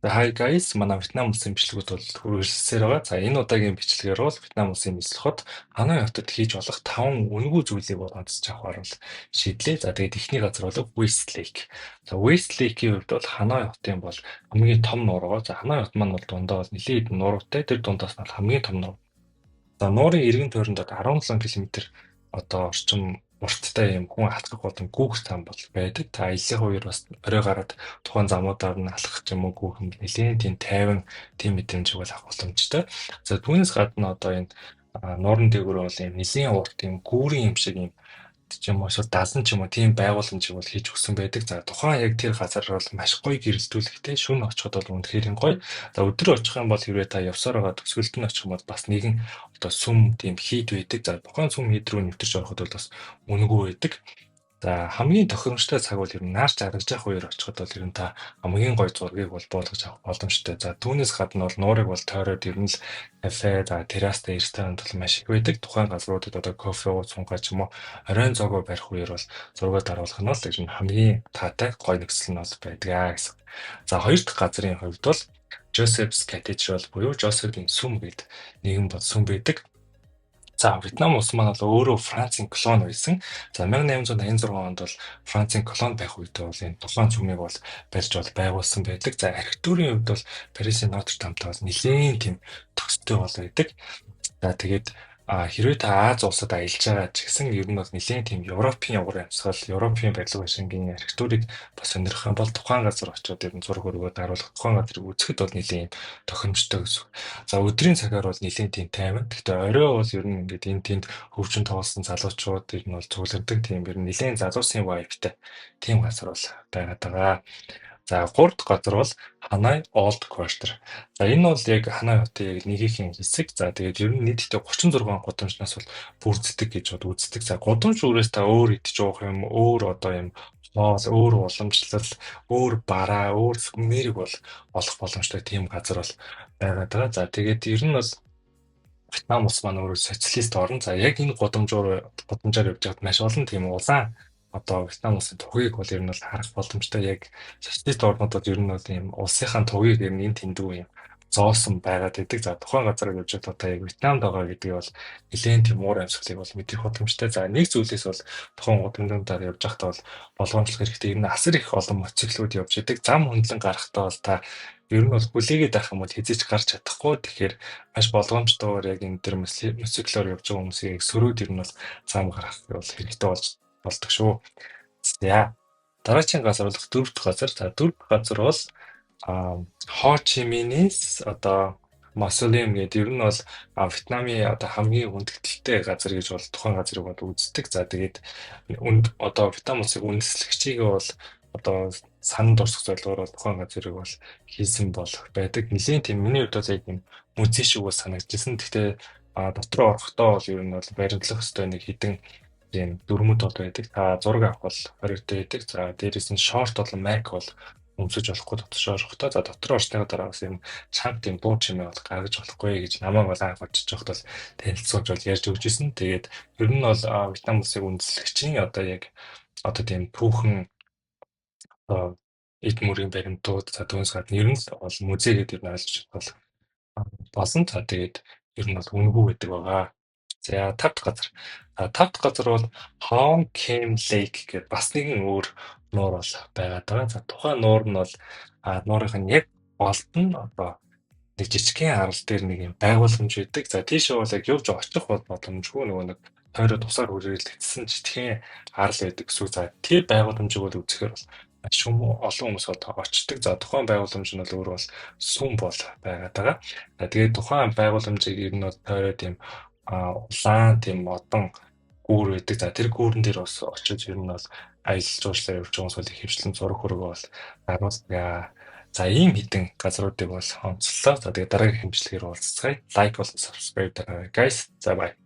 За hi guys, манай Вьетнам улсын бичлэгүүд бол үргэлжлэлсээр байгаа. За энэ удаагийн бичлэгээр бол Вьетнам улсын нислоход Ханой хотод хийж болох 5 үнэгүй зүйлийг бол онцлж авахар бол шийдлээ. За тэгээд эхний газар бол Westlake. За Westlake-ийн хувьд бол Ханой хотын бол хамгийн том нуургаа. За Ханой хот маань бол дундаа бол нэлээд хэдэн нуургатай. Тэр дундаас нь хамгийн том нуур. За нуурын эргэн тойронд 17 км одоо орчим урттай юм хүн алхах болон гүүх зам бол байдаг. Та аяллахын үеэр бас орой гараад тухайн замуудаар нь алхах ч юм уу гүүх юм нэлээд тийм тайван тийм мэдрэмж бол авах боломжтой. За түүнээс гадна одоо энэ нуурын дээгүүр бол юм нэлийн урт юм гүүрийн юм шиг юм ч юм уу эсвэл дазан ч юм уу тийм байгууламжийг бол хийж өгсөн байдаг. За тухайн яг тэр газар бол маш гоё гэрэлтүүлэхтэй шөнө очиход бол үнэхээр гоё. За өдөр очих юм бол хэрвээ та явсаар байгаа төсвөлд нь очих юм бол бас нэгэн одоо сүм тийм хийд байдаг. За тухайн сүм хийд рүү нэвтэрч ороход бол бас үнэгүй байдаг. За хамгийн тохиромжтой цаг бол ер нь наарч аргаж явах үеэр очиход бол ер нь та хамгийн гоё зургийг бол буулгаж авах боломжтой. За түүнээс гадна бол нуурыг бол тойроод ер нь л кафе, за террастай ресторан бол маш их байдаг. Тухайн газруудад одоо кофе ууц сунгаа ч юм уу оройн зоогоо барих үеэр бол зураг даруулах нь бол ер нь хамгийн таатай гоё нөхцөл нь бол байдаг гэсэн. За хоёр дахь газрын хувьд бол Joseph's Cathedral буюу Жозефийн сүм гэдэг нэгэн бод сүм байдаг. За Вьетнам улс маань бол өөрөө Францын колони байсан. За 1886 онд бол Францын колони байх үедээ бол энэ тухайн сүмийг бол барьж бол байгуулсан байдаг. За архитектурын хувьд бол Парисын Нотр-Дамтай бол нэлээд тийм төстэй бол байдаг. За тэгээд хэрвээ та Аз улсад аялж байгаа ч гэсэн ер нь бол нэлээд тийм Европын явгар амьсгал, Европын барилга байшингийн архитектурыг бас сонирхох юм бол тухайн газар очиод ер нь зураг өргөө даруулах, тухайн газрыг үзэхэд бол нэлээд тохиромжтой гэсэн. За өдрийн цагаар бол нэлээд тийм тайван. Гэхдээ орой бол ер нь ингээд энэ тэнд хөгжин тоглосон залуучууд ер нь бол цуглардаг тийм ер нь нэлээд залуусын вайбтай тийм газар бол байгаад байгаа. За гурав дахь газар бол Hanoi Old Quarter. За энэ бол яг Ханой хотын яг нэгэн хэсэг. За тэгээд ер нь нийтдээ 36 гудамжнаас бол бүрддэг гэж бод үздэг. За гудамж үрээс та өөр идэж уух юм, өөр одоо юм хоол, өөр уламжлал, өөр бараа, өөр нэрийг бол олох боломжтой тийм газар бол байгаад байгаа. За тэгээд ер нь бол Вьетнам улс маань өөрөө социалист орн. За яг энэ гудамжаар явж байгаад маш олон тийм улаан одоо Вьетнам улсын тугийг бол ер нь бол харах боломжтой. Яг социалист орнуудад ер нь бол ийм улсынхаа тугийг ер нь энэ тэндүү юм зоосон байгаад байдаг. За тухайн газар явж байгаад одоо яг Вьетнамд байгаа гэдгийг бол нэлээд тийм уур амьсгалыг бол мэдэх боломжтой. За нэг зүйлээс бол тухайн гудамжуудаар явж байхдаа бол болгоомжлох хэрэгтэй. Ер нь асар их олон мотоциклүүд явж байдаг. Зам хөндлөн гарахдаа бол та ер нь бол хүлээгээд авах юм бол хэзээ ч гарч чадахгүй. Тэгэхээр маш болгоомжтойгоор яг энэ төр мотоциклоор явж байгаа хүмүүсийг сөрөөд ер нь бол зам гаргах бол хэрэгтэй болдог шүү. За дараагийн газар бол дөрөв дэх газар. За дөрөв дэх газар бол Хо Чи Минээс одоо Мавзолеум гэдэг ер нь бол Вьетнамын одоо хамгийн хүндэтгэлтэй газар гэж бол тухайн газрыг бол үздэг. За тэгээд одоо Вьетнам улсыг үндэслэгчийг бол одоо санал дурсах зорилгоор бол тухайн газрыг бол хийсэн бол байдаг. Нилийн тийм миний хувьд бол яг юм музей шиг бол санагдчихсан. Гэхдээ дотроо орохдоо бол ер нь бол баримтлах ёстой нэг хідэн тийм дүрмүүд бол байдаг. Та зураг авах бол хоригтой байдаг. За дээрээс нь шорт болон майк бол өмсөж болохгүй дотор орохдоо. За дотор орсныхаа дараа бас юм чанга тийм дуу чимээ бол гаргаж болохгүй гэж намайг бол анх очиж байхад бол танилцуулж бол ярьж өгч ирсэн. Тэгээд ер нь бол Вьетнам улсыг үндэслэгчийн одоо яг одоо тийм түүхэн одоо эд мөрийн баримтууд за түүнээс гадна ер нь бол музей гэдэг ер нь ойлгож бол болсон. За тэгээд ер нь бол үнэгүй байдаг байгаа. За тав дахь газар. Тав дахь газар бол Hong Kim Lake гэдэг бас нэгэн өөр нуур бол байгаад байгаа. За тухайн нуур нь бол нуурынх нь яг голд нь одоо нэг жижигхэн арал дээр нэг юм байгууламж байдаг. За тийшээ бол яг явж очих бол боломжгүй нөгөө нэг тойроо тусаар хүрээлэгдсэн жижигхэн арал байдаг гэсэн. За тэр байгууламжийг бол үзэхээр бол маш олон хүмүүс очдог. За тухайн байгууламж нь бол өөрөө бол сүм бол байгаад байгаа. Тэгээд тухайн байгууламжийг ер нь бол тойроо тийм улаан тийм модон гүүр байдаг. За тэр гүүрэн дээр бас очиж ер нь бол аялал жуулчлал явуулж байгаа хүмүүс хэвшлэн зураг хөргөө бол даруулдаг. За ийм хідэн газруудыг бол онцлоо. За тэгээд дараагийн хэмжлэгээр уулзцгаая. Лайк болон subscribe дараарай guys. За bye.